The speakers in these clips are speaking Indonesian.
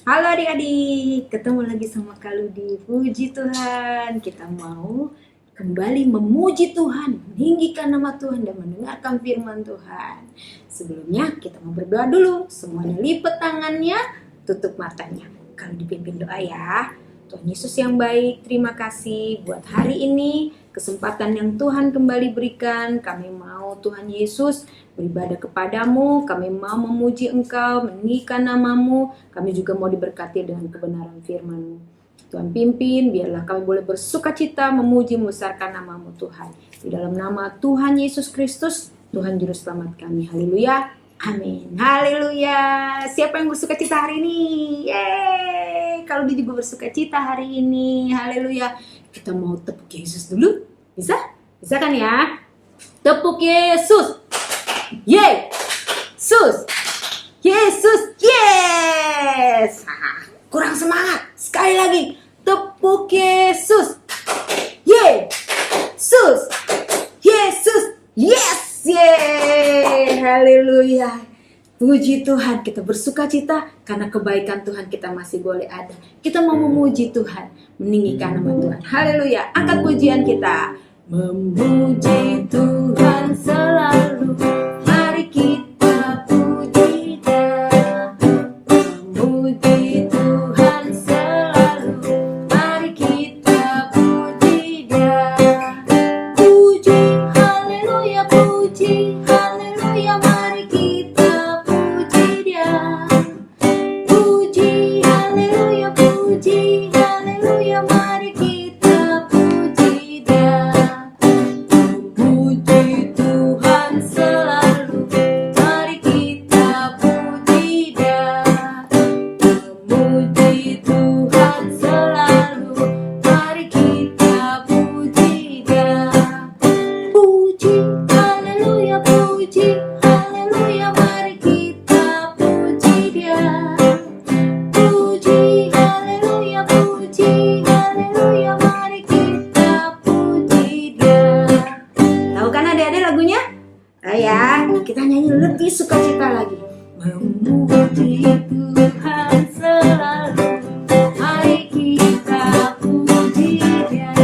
Halo adik-adik, ketemu lagi sama Kak Ludi. Puji Tuhan, kita mau kembali memuji Tuhan, meninggikan nama Tuhan dan mendengarkan firman Tuhan. Sebelumnya kita mau berdoa dulu. Semuanya lipat tangannya, tutup matanya. Kalau dipimpin doa ya. Tuhan Yesus yang baik, terima kasih buat hari ini, kesempatan yang Tuhan kembali berikan. Kami mau Tuhan Yesus beribadah kepadamu, kami mau memuji Engkau, meninggikan namamu, kami juga mau diberkati dengan kebenaran firman-Mu. Tuhan pimpin, biarlah kami boleh bersukacita, memuji, membesarkan namamu Tuhan. Di dalam nama Tuhan Yesus Kristus, Tuhan Juru Selamat kami. Haleluya, amin. Haleluya. Siapa yang bersukacita hari ini? Yeay, kalau dia juga bersukacita hari ini. Haleluya. Kita mau tepuk Yesus dulu. Bisa? Bisa kan ya? Tepuk Yesus. Yesus, Yesus, yes. Kurang semangat. Sekali lagi, tepuk Yesus. Yesus, Yesus, yes, yeay, haleluya. Puji Tuhan, kita bersukacita karena kebaikan Tuhan kita masih boleh ada. Kita mau memuji Tuhan, meninggikan nama Tuhan. Haleluya, angkat pujian kita. Memuji Tuhan selalu. Mari kita puji Dia. Memuji Tuhan selalu. Mari kita puji Dia. Puji, haleluya, puji, haleluya. Mari kita puji Dia. Puji, haleluya, puji, haleluya. Mari kita puji Dia. Puji Tuhan selalu, mari kita puji Dia. Memuji Tuhan selalu, mari kita puji Dia. Puji, haleluya, puji, haleluya, mari kita puji Dia. Puji, haleluya, puji, haleluya, mari kita puji Dia. Tahu kan adik-adik lagunya? Ya, kita nyanyi lebih sukacita lagi. Memuji Tuhan selalu, mari kita puji Dia.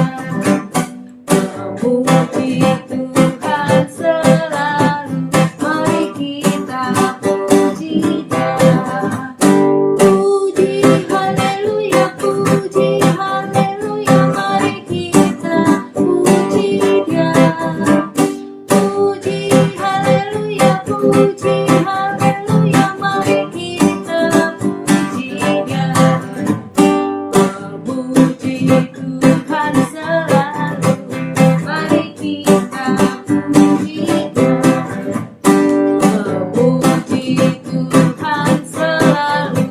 Memuji Tuhan selalu, mari kita puji Dia. Puji, haleluya, puji, haleluya, mari kita puji Dia. Puji, haleluya, puji, haleluya, mari kita puji Dia. Memuji Tuhan selalu, mari kita puji Dia. Memuji Tuhan selalu,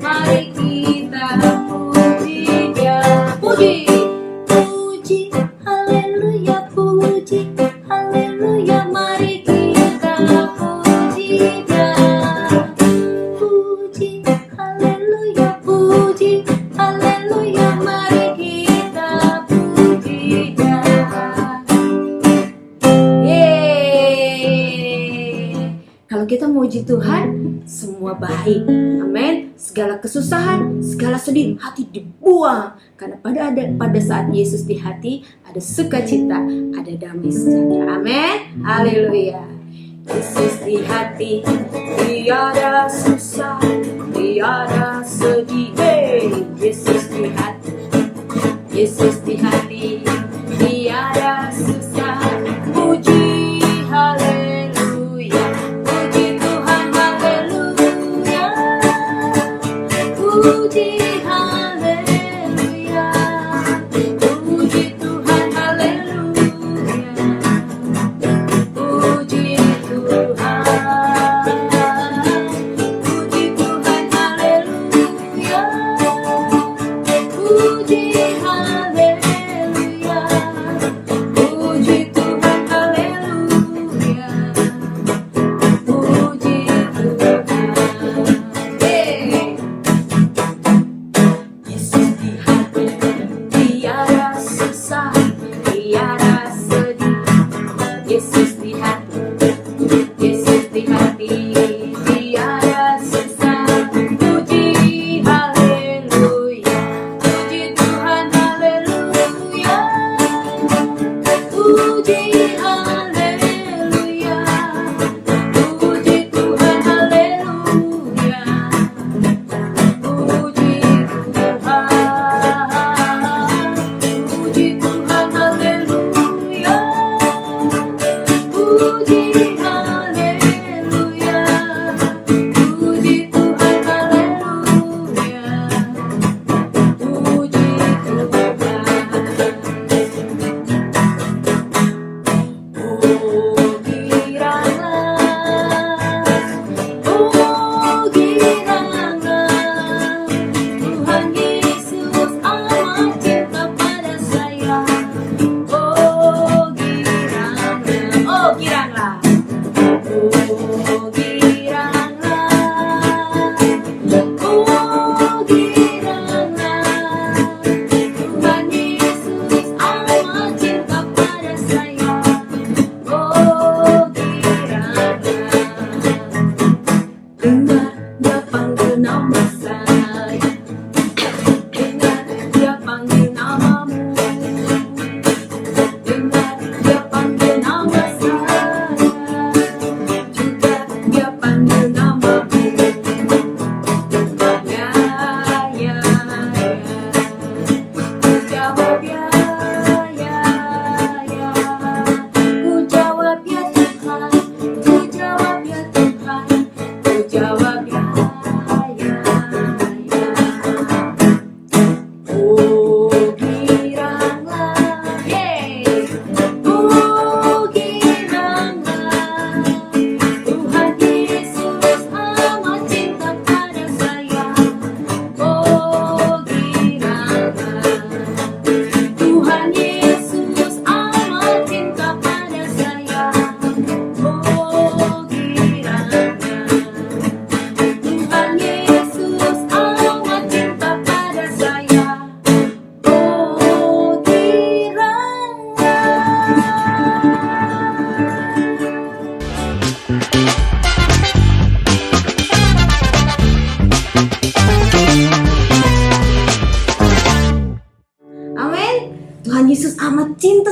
mari kita puji Dia. Puji, puji, haleluya, puji, haleluya, mari kita puji Dia. Puji, haleluya, puji, haleluya, mari kita puji Dia. Yeay. Kalau kita memuji Tuhan, semua baik. Amin. Segala kesusahan, segala sedih, hati dibuang. Karena pada saat Yesus di hati, ada sukacita, ada damai sejahtera. Amin. Haleluya. Yesus di hati, tiada susah, tiada sedih. Hey, Yesus di hati, Yesus di hati, tiada susah. Puji, haleluya, puji Tuhan, haleluya. Puji, haleluya, puji Tuhan, haleluya. Puji Tuhan, puji Tuhan, haleluya. Puji, haleluya, puji Tuhan, haleluya. Puji Tuhan. Hey. Yesus di hati, tiada susah, tiada sedih. Yesus di hati, Yesus di hati, tiada susah. Puji, haleluya.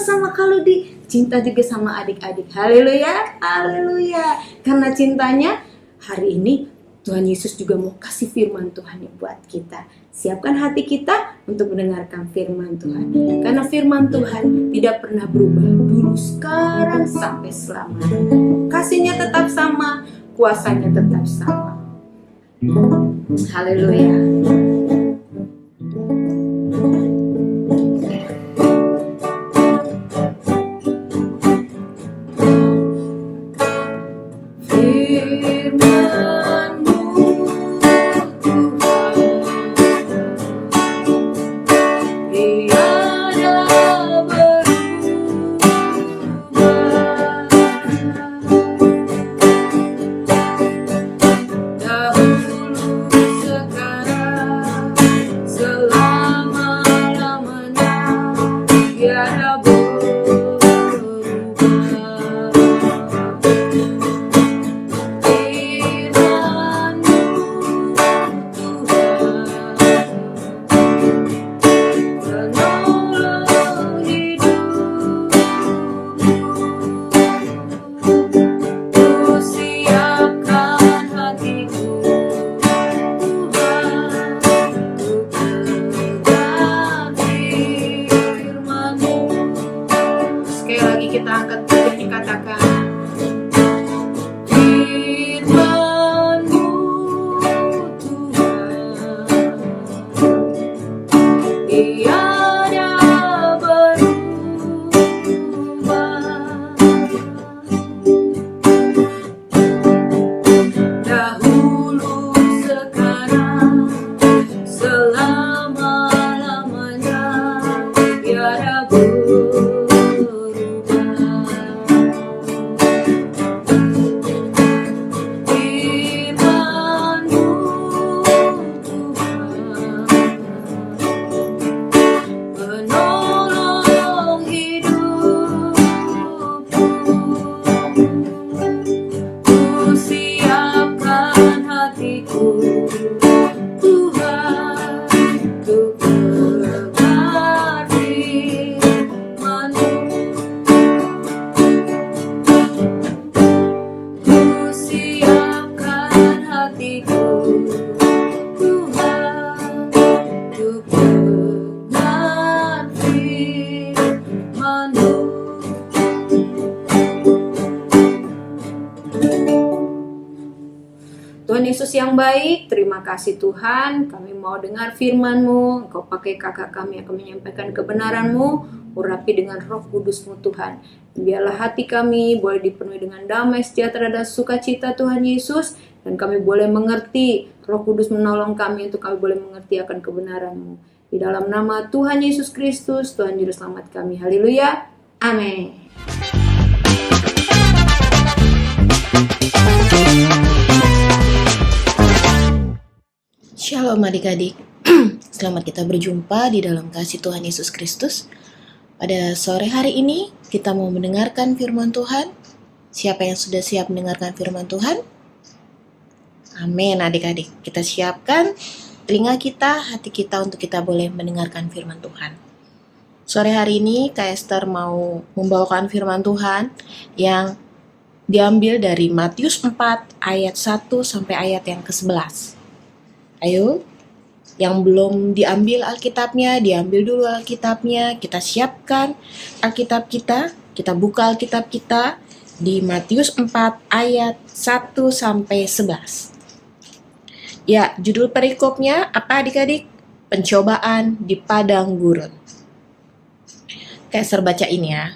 sama Kaludi, cinta juga sama adik-adik. Haleluya, haleluya. Karena cintanya, hari ini Tuhan Yesus juga mau kasih firman Tuhan buat kita. Siapkan hati kita untuk mendengarkan firman Tuhan. Karena firman Tuhan tidak pernah berubah, dulu, sekarang, sampai selamanya. Kasihnya tetap sama, kuasanya tetap sama. Haleluya. Tuhan Yesus yang baik, terima kasih Tuhan, kami mau dengar firman-Mu, Engkau pakai kakak kami akan menyampaikan kebenaran-Mu, urapi dengan Roh Kudus-Mu Tuhan. Biarlah hati kami boleh dipenuhi dengan damai, sejahtera, dan sukacita Tuhan Yesus, dan kami boleh mengerti, Roh Kudus menolong kami untuk kami boleh mengerti akan kebenaran-Mu. Di dalam nama Tuhan Yesus Kristus, Tuhan Juru Selamat kami. Haleluya. Amin. Shalom adik-adik, selamat kita berjumpa di dalam kasih Tuhan Yesus Kristus. Pada sore hari ini kita mau mendengarkan firman Tuhan. Siapa yang sudah siap mendengarkan firman Tuhan? Amin adik-adik, kita siapkan telinga kita, hati kita untuk kita boleh mendengarkan firman Tuhan. Sore hari ini Kak Esther mau membawakan firman Tuhan yang diambil dari Matius 4 ayat 1 sampai ayat yang ke-11. Ayo, yang belum diambil Alkitabnya, diambil dulu Alkitabnya. Kita siapkan Alkitab kita buka Alkitab kita di Matius 4 ayat 1 sampai 11. Ya, judul perikopnya apa adik-adik? Pencobaan di padang gurun. Kayak baca ini ya.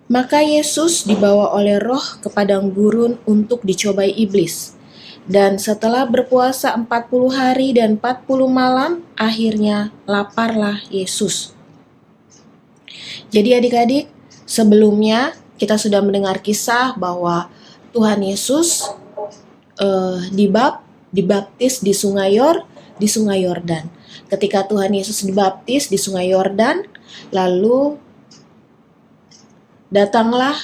Maka Yesus dibawa oleh Roh ke padang gurun untuk dicobai iblis. Dan setelah berpuasa 40 hari dan 40 malam, akhirnya laparlah Yesus. Jadi adik-adik, sebelumnya kita sudah mendengar kisah bahwa Tuhan Yesus dibaptis di Sungai Yordan. Ketika Tuhan Yesus dibaptis di Sungai Yordan, lalu datanglah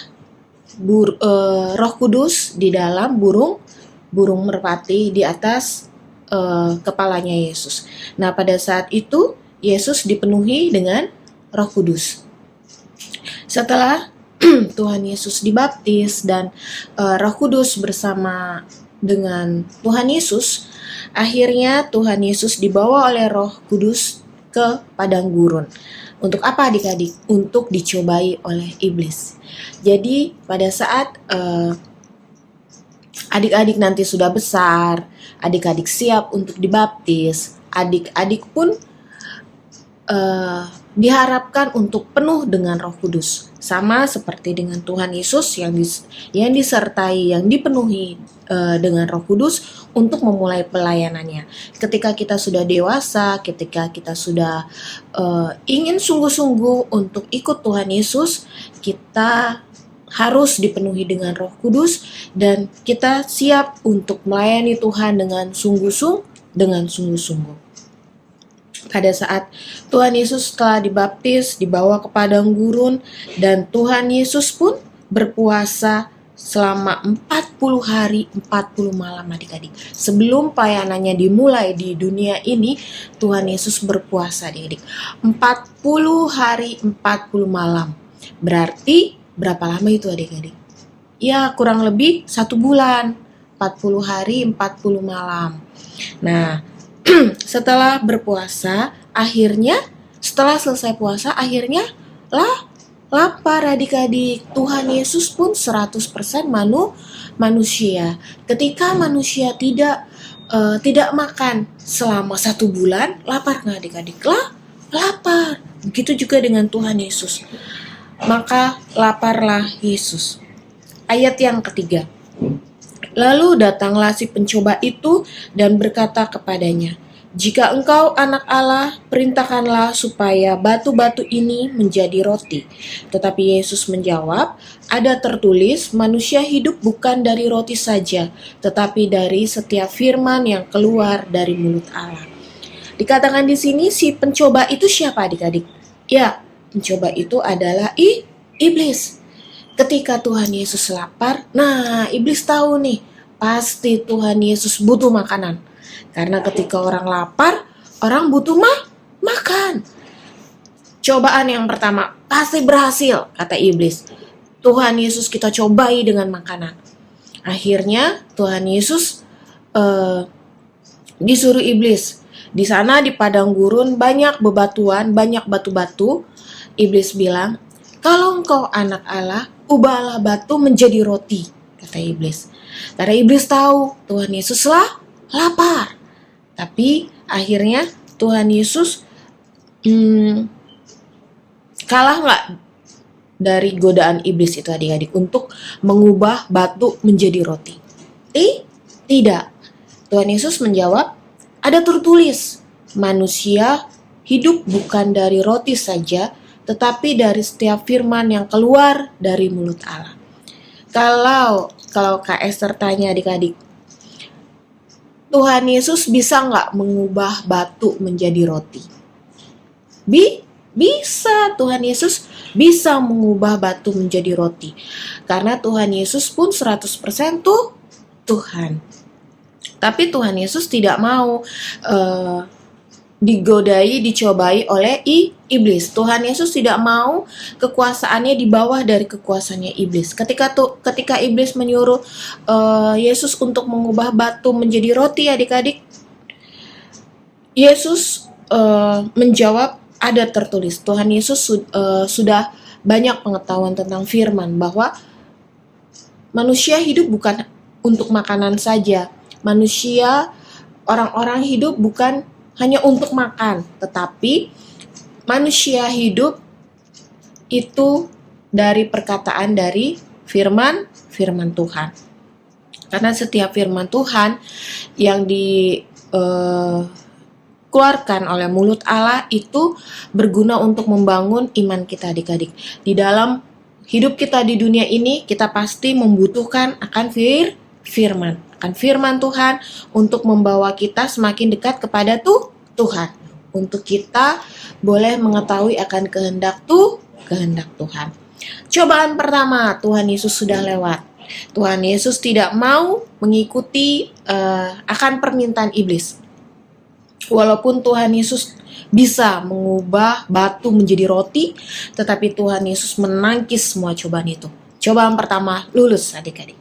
Roh Kudus di dalam burung merpati di atas kepalanya Yesus. Nah, pada saat itu Yesus dipenuhi dengan Roh Kudus. Setelah Tuhan Yesus dibaptis dan Roh Kudus bersama dengan Tuhan Yesus, akhirnya Tuhan Yesus dibawa oleh Roh Kudus ke padang gurun. Untuk apa adik-adik? Untuk dicobai oleh iblis. Jadi pada saat adik-adik nanti sudah besar, adik-adik siap untuk dibaptis, adik-adik pun diharapkan untuk penuh dengan Roh Kudus, sama seperti dengan Tuhan Yesus yang disertai, yang dipenuhi dengan Roh Kudus untuk memulai pelayanannya. Ketika kita sudah dewasa, ketika kita sudah ingin sungguh-sungguh untuk ikut Tuhan Yesus, kita harus dipenuhi dengan Roh Kudus dan kita siap untuk melayani Tuhan dengan sungguh-sungguh. Pada saat Tuhan Yesus telah dibaptis, dibawa ke padang gurun, dan Tuhan Yesus pun berpuasa selama 40 hari, 40 malam adik-adik. Sebelum pelayanannya dimulai di dunia ini, Tuhan Yesus berpuasa adik-adik. 40 hari, 40 malam. Berarti berapa lama itu adik-adik? Ya kurang lebih 1 bulan. 40 hari, 40 malam. Nah, setelah berpuasa, setelah selesai puasa, akhirnya lapar adik-adik. Tuhan Yesus pun 100% manusia. Ketika manusia tidak makan selama 1 bulan, lapar nggak adik-adik? Lapar. Begitu juga dengan Tuhan Yesus. Maka laparlah Yesus. Ayat yang ketiga. Lalu datanglah si pencoba itu dan berkata kepadanya, "Jika engkau anak Allah, perintahkanlah supaya batu-batu ini menjadi roti." Tetapi Yesus menjawab, "Ada tertulis, manusia hidup bukan dari roti saja, tetapi dari setiap firman yang keluar dari mulut Allah." Dikatakan di sini si pencoba itu siapa adik-adik? Ya, pencoba itu adalah iblis. Ketika Tuhan Yesus lapar, iblis tahu nih, pasti Tuhan Yesus butuh makanan. Karena ketika orang lapar, orang butuh makan. Cobaan yang pertama pasti berhasil, kata iblis. Tuhan Yesus kita cobai dengan makanan. Akhirnya Tuhan Yesus disuruh iblis. Di sana di padang gurun banyak bebatuan, banyak batu-batu. Iblis bilang, "Kalau engkau anak Allah, ubahlah batu menjadi roti," kata iblis. Karena iblis tahu Tuhan Yesus lapar. Tapi akhirnya Tuhan Yesus kalah nggak dari godaan iblis itu adik-adik untuk mengubah batu menjadi roti? Tidak. Tuhan Yesus menjawab, "Ada tertulis, manusia hidup bukan dari roti saja, tetapi dari setiap firman yang keluar dari mulut Allah." Kalau Kak Esther tanya adik-adik, Tuhan Yesus bisa nggak mengubah batu menjadi roti? Bisa, Tuhan Yesus bisa mengubah batu menjadi roti. Karena Tuhan Yesus pun 100% Tuhan. Tapi Tuhan Yesus tidak mau dicobai oleh iblis. Tuhan Yesus tidak mau kekuasaannya di bawah dari kekuasaannya iblis. Ketika iblis menyuruh Yesus untuk mengubah batu menjadi roti adik-adik, Yesus menjawab, "Ada tertulis." Tuhan Yesus sudah banyak pengetahuan tentang firman bahwa manusia hidup bukan untuk makanan saja. Orang-orang hidup bukan hanya untuk makan, tetapi manusia hidup itu dari perkataan dari firman Tuhan. Karena setiap firman Tuhan yang dikeluarkan oleh mulut Allah itu berguna untuk membangun iman kita adik-adik. Di dalam hidup kita di dunia ini, kita pasti membutuhkan akan firman Tuhan untuk membawa kita semakin dekat kepada Tuhan. Untuk kita boleh mengetahui akan kehendak Tuhan. Cobaan pertama, Tuhan Yesus sudah lewat. Tuhan Yesus tidak mau mengikuti akan permintaan iblis. Walaupun Tuhan Yesus bisa mengubah batu menjadi roti, tetapi Tuhan Yesus menangkis semua cobaan itu. Cobaan pertama lulus adik-adik.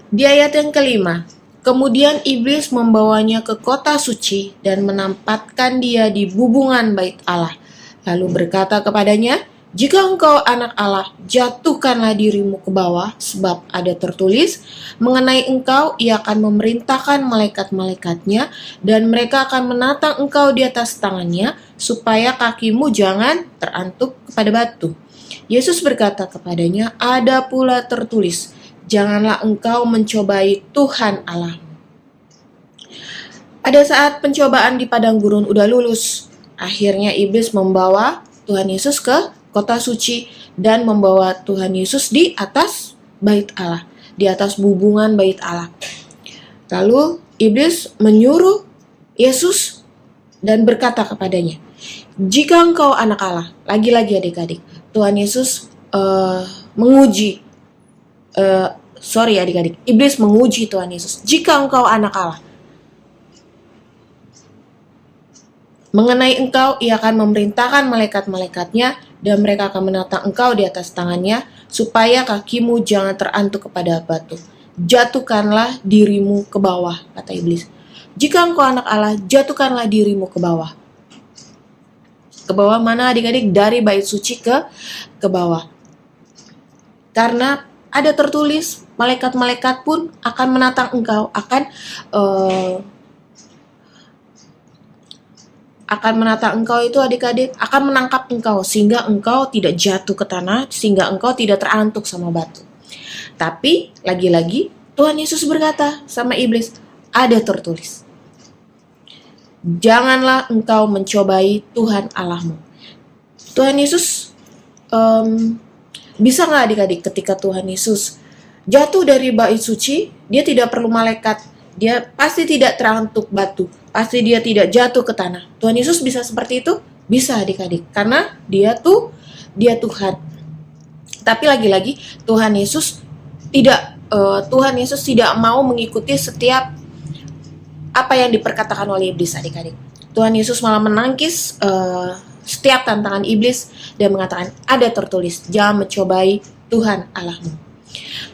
Di ayat yang kelima, kemudian iblis membawanya ke kota suci dan menempatkan dia di bubungan bait Allah. Lalu berkata kepadanya, "Jika engkau anak Allah, jatuhkanlah dirimu ke bawah, sebab ada tertulis, mengenai engkau ia akan memerintahkan malaikat-malaikatnya, dan mereka akan menatang engkau di atas tangannya, supaya kakimu jangan terantuk kepada batu." Yesus berkata kepadanya, "Ada pula tertulis, janganlah engkau mencobai Tuhan Allah." Pada saat pencobaan di padang gurun udah lulus, akhirnya iblis membawa Tuhan Yesus ke kota suci dan membawa Tuhan Yesus di atas bait Allah, di atas bubungan bait Allah. Lalu iblis menyuruh Yesus dan berkata kepadanya, "Jika engkau anak Allah," lagi-lagi adik-adik, Tuhan Yesus iblis menguji Tuhan Yesus. "Jika engkau anak Allah, mengenai engkau ia akan memerintahkan malaikat-malaikatnya, dan mereka akan menatang engkau di atas tangannya, supaya kakimu jangan terantuk kepada batu. Jatuhkanlah dirimu ke bawah," kata iblis. "Jika engkau anak Allah, jatuhkanlah dirimu ke bawah." Ke bawah mana adik-adik? Dari bait suci ke bawah. Karena ada tertulis, malaikat-malaikat pun akan menatang engkau, akan menatang engkau itu adik-adik, akan menangkap engkau sehingga engkau tidak jatuh ke tanah, sehingga engkau tidak terantuk sama batu. Tapi lagi-lagi Tuhan Yesus berkata sama iblis, ada tertulis, janganlah engkau mencobai Tuhan Allahmu. Tuhan Yesus bisa nggak adik-adik ketika Tuhan Yesus jatuh dari bait suci, dia tidak perlu malaikat, dia pasti tidak terantuk batu, pasti dia tidak jatuh ke tanah. Tuhan Yesus bisa seperti itu? Bisa adik-adik, karena dia Tuhan. Tapi lagi-lagi Tuhan Yesus tidak mau mengikuti setiap apa yang diperkatakan oleh iblis adik-adik. Tuhan Yesus malah menangkis setiap tantangan iblis dan mengatakan, ada tertulis, jangan mencobai Tuhan Allahmu.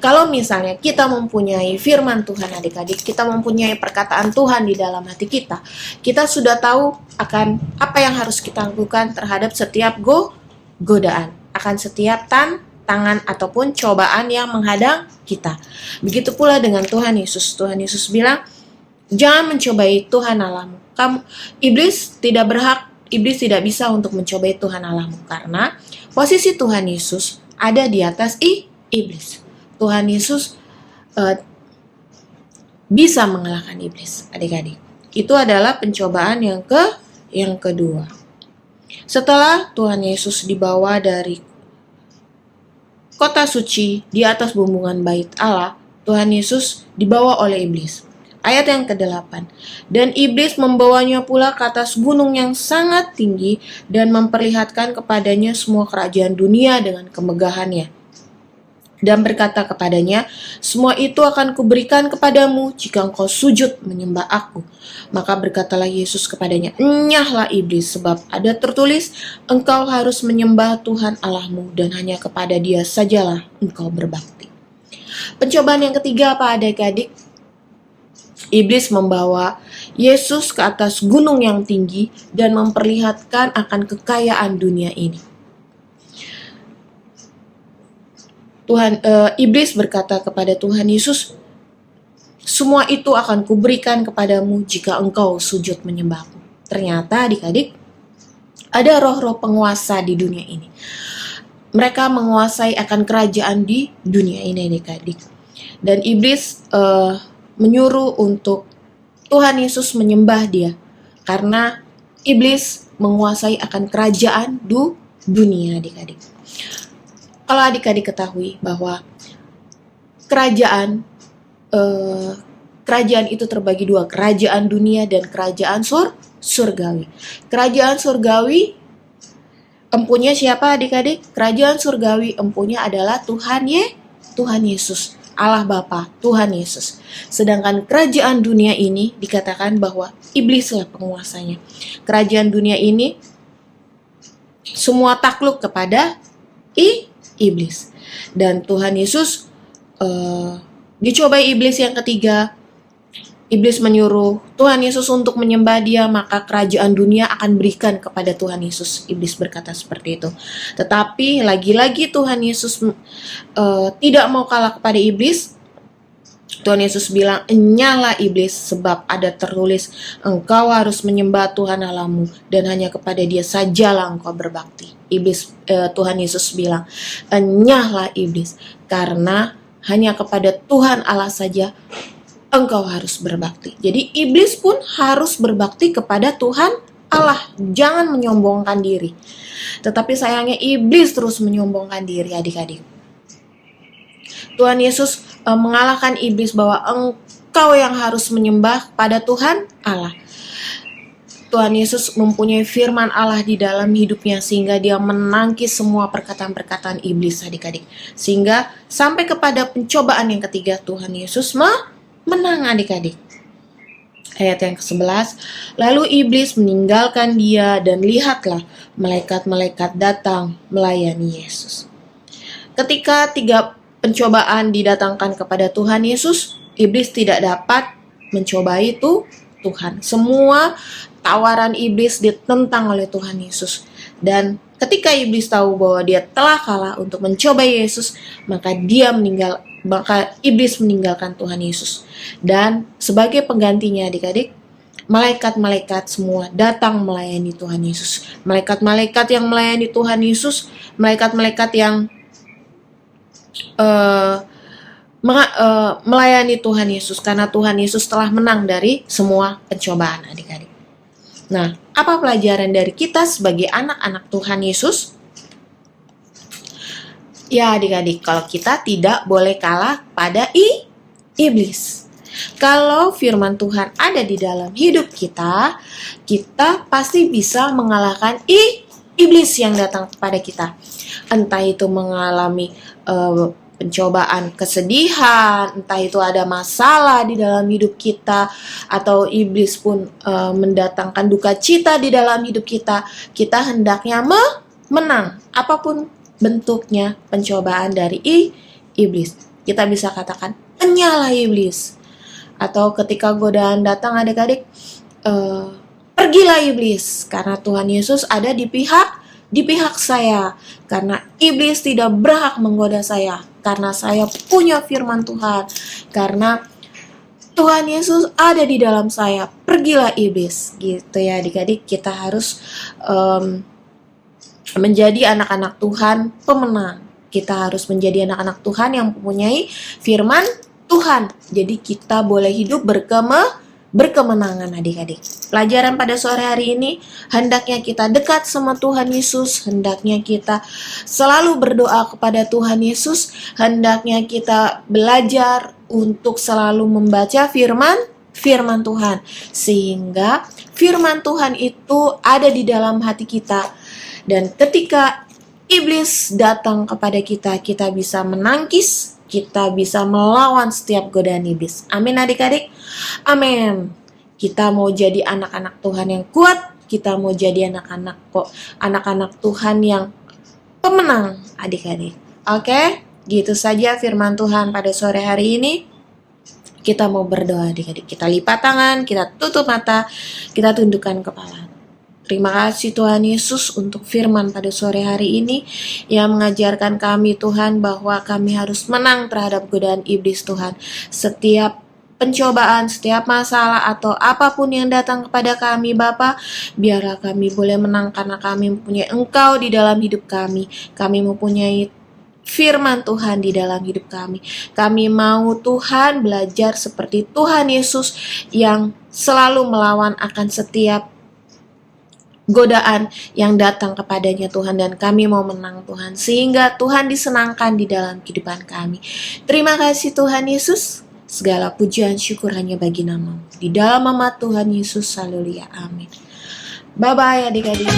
Kalau misalnya kita mempunyai firman Tuhan adik-adik, kita mempunyai perkataan Tuhan di dalam hati kita, kita sudah tahu akan apa yang harus kita lakukan terhadap setiap godaan, akan setiap tantangan ataupun cobaan yang menghadang kita. Begitu pula dengan Tuhan Yesus. Tuhan Yesus bilang, jangan mencobai Tuhan Allahmu. Iblis tidak bisa untuk mencobai Tuhan Allahmu, karena posisi Tuhan Yesus ada di atas iblis. Tuhan Yesus bisa mengalahkan iblis, adik-adik. Itu adalah pencobaan yang kedua. Setelah Tuhan Yesus dibawa dari kota suci di atas bumbungan bait Allah, Tuhan Yesus dibawa oleh iblis. Ayat yang ke-8. Dan iblis membawanya pula ke atas gunung yang sangat tinggi dan memperlihatkan kepadanya semua kerajaan dunia dengan kemegahannya. Dan berkata kepadanya, semua itu akan kuberikan kepadamu jika engkau sujud menyembah aku. Maka berkatalah Yesus kepadanya, enyahlah iblis, sebab ada tertulis, engkau harus menyembah Tuhan Allahmu dan hanya kepada Dia sajalah engkau berbakti. Pencobaan yang ketiga apa adik-adik? Iblis membawa Yesus ke atas gunung yang tinggi dan memperlihatkan akan kekayaan dunia ini. Iblis berkata kepada Tuhan Yesus, semua itu akan kuberikan kepadamu jika engkau sujud menyembahku. Ternyata adik-adik, ada roh-roh penguasa di dunia ini. Mereka menguasai akan kerajaan di dunia ini adik-adik. Dan iblis menyuruh untuk Tuhan Yesus menyembah dia, karena iblis menguasai akan kerajaan dunia adik-adik. Kalau adik-adik ketahui bahwa kerajaan itu terbagi dua, kerajaan dunia dan kerajaan surgawi. Kerajaan surgawi empunya siapa adik-adik? Kerajaan surgawi empunya adalah Tuhan Yesus. Allah Bapa, Tuhan Yesus. Sedangkan kerajaan dunia ini dikatakan bahwa iblislah penguasanya. Kerajaan dunia ini semua takluk kepada iblis. Dan Tuhan Yesus dicobai iblis yang ketiga. Iblis menyuruh Tuhan Yesus untuk menyembah dia, maka kerajaan dunia akan berikan kepada Tuhan Yesus. Iblis berkata seperti itu. Tetapi lagi-lagi Tuhan Yesus tidak mau kalah kepada iblis. Tuhan Yesus bilang, "Enyahlah iblis, sebab ada tertulis, engkau harus menyembah Tuhan Allahmu, dan hanya kepada dia sajalah engkau berbakti." Tuhan Yesus bilang, "Enyahlah iblis, karena hanya kepada Tuhan Allah saja engkau harus berbakti." Jadi iblis pun harus berbakti kepada Tuhan Allah. Jangan menyombongkan diri. Tetapi sayangnya iblis terus menyombongkan diri, adik-adik. Tuhan Yesus mengalahkan iblis bahwa engkau yang harus menyembah pada Tuhan Allah. Tuhan Yesus mempunyai firman Allah di dalam hidupnya sehingga dia menangkis semua perkataan-perkataan iblis, adik-adik. Sehingga sampai kepada pencobaan yang ketiga, Tuhan Yesus menang, adik-adik. Ayat yang ke-11, lalu iblis meninggalkan dia dan lihatlah malaikat-malaikat datang melayani Yesus. Ketika 3 pencobaan didatangkan kepada Tuhan Yesus, iblis tidak dapat mencobai Tuhan. Semua tawaran iblis ditentang oleh Tuhan Yesus. Dan ketika iblis tahu bahwa dia telah kalah untuk mencobai Yesus, maka iblis meninggalkan Tuhan Yesus. Dan sebagai penggantinya, adik-adik, malaikat-malaikat semua datang melayani Tuhan Yesus. Malaikat-malaikat yang melayani Tuhan Yesus, malaikat-malaikat yang melayani Tuhan Yesus, karena Tuhan Yesus telah menang dari semua pencobaan, adik-adik. Nah, apa pelajaran dari kita sebagai anak-anak Tuhan Yesus? Ya, adik-adik, kalau kita tidak boleh kalah pada iblis. Kalau firman Tuhan ada di dalam hidup kita, kita pasti bisa mengalahkan iblis yang datang kepada kita. Entah itu mengalami pencobaan kesedihan, entah itu ada masalah di dalam hidup kita, atau iblis pun mendatangkan duka cita di dalam hidup kita, kita hendaknya menang apapun bentuknya pencobaan dari iblis. Kita bisa katakan, "Enyahlah iblis." Atau ketika godaan datang, adik-adik, pergilah iblis, karena Tuhan Yesus ada di pihak saya, karena iblis tidak berhak menggoda saya, karena saya punya firman Tuhan, karena Tuhan Yesus ada di dalam saya. Pergilah iblis, gitu ya adik-adik. Kita harus menjadi anak-anak Tuhan pemenang. Kita harus menjadi anak-anak Tuhan yang mempunyai firman Tuhan. Jadi kita boleh hidup berkemenangan, adik-adik. Pelajaran pada sore hari ini, hendaknya kita dekat sama Tuhan Yesus, hendaknya kita selalu berdoa kepada Tuhan Yesus, hendaknya kita belajar untuk selalu membaca firman Tuhan, sehingga firman Tuhan itu ada di dalam hati kita. Dan ketika iblis datang kepada kita, kita bisa menangkis, kita bisa melawan setiap godaan iblis. Amin, adik-adik. Amin. Kita mau jadi anak-anak Tuhan yang kuat, kita mau jadi anak-anak Tuhan yang pemenang, adik-adik. Oke, gitu saja firman Tuhan pada sore hari ini. Kita mau berdoa, adik-adik. Kita lipat tangan, kita tutup mata, kita tundukkan kepala. Terima kasih Tuhan Yesus untuk firman pada sore hari ini yang mengajarkan kami, Tuhan, bahwa kami harus menang terhadap godaan iblis, Tuhan. Setiap pencobaan, setiap masalah atau apapun yang datang kepada kami, Bapa, biarlah kami boleh menang karena kami mempunyai Engkau di dalam hidup kami. Kami mempunyai firman Tuhan di dalam hidup kami. Kami mau, Tuhan, belajar seperti Tuhan Yesus yang selalu melawan akan setiap godaan yang datang kepadanya, Tuhan, dan kami mau menang, Tuhan, sehingga Tuhan disenangkan di dalam kehidupan kami. Terima kasih Tuhan Yesus, segala pujian syukur hanya bagi nama-Mu. Di dalam nama Tuhan Yesus, haleluya, amin. Bye-bye adik-adik.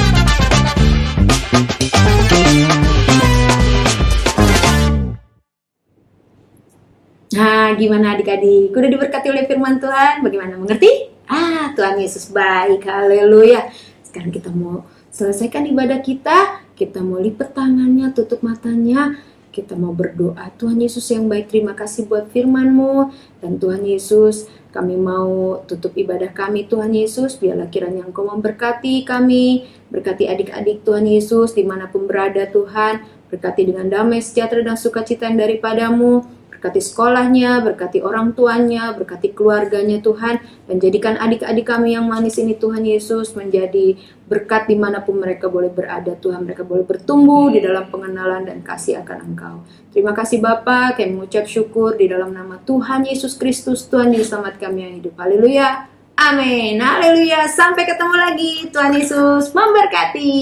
Gimana adik-adik? Udah diberkati oleh firman Tuhan? Bagaimana, mengerti? Tuhan Yesus baik, haleluya. Sekarang kita mau selesaikan ibadah kita. Kita mau lipat tangannya, tutup matanya. Kita mau berdoa. Tuhan Yesus yang baik, terima kasih buat firman-Mu. Dan Tuhan Yesus, kami mau tutup ibadah kami, Tuhan Yesus. Biarlah kiranya Engkau memberkati kami, berkati adik-adik Tuhan Yesus, dimanapun berada Tuhan. Berkati dengan damai, sejahtera, dan sukacita yang daripada-Mu. Berkati sekolahnya, berkati orang tuanya, berkati keluarganya Tuhan. Dan jadikan adik-adik kami yang manis ini Tuhan Yesus menjadi berkat dimanapun mereka boleh berada Tuhan. Mereka boleh bertumbuh di dalam pengenalan dan kasih akan Engkau. Terima kasih Bapa, kami mengucap syukur di dalam nama Tuhan Yesus Kristus, Tuhan Juru Selamat kami yang hidup. Haleluya. Amin. Haleluya. Sampai ketemu lagi. Tuhan Yesus memberkati.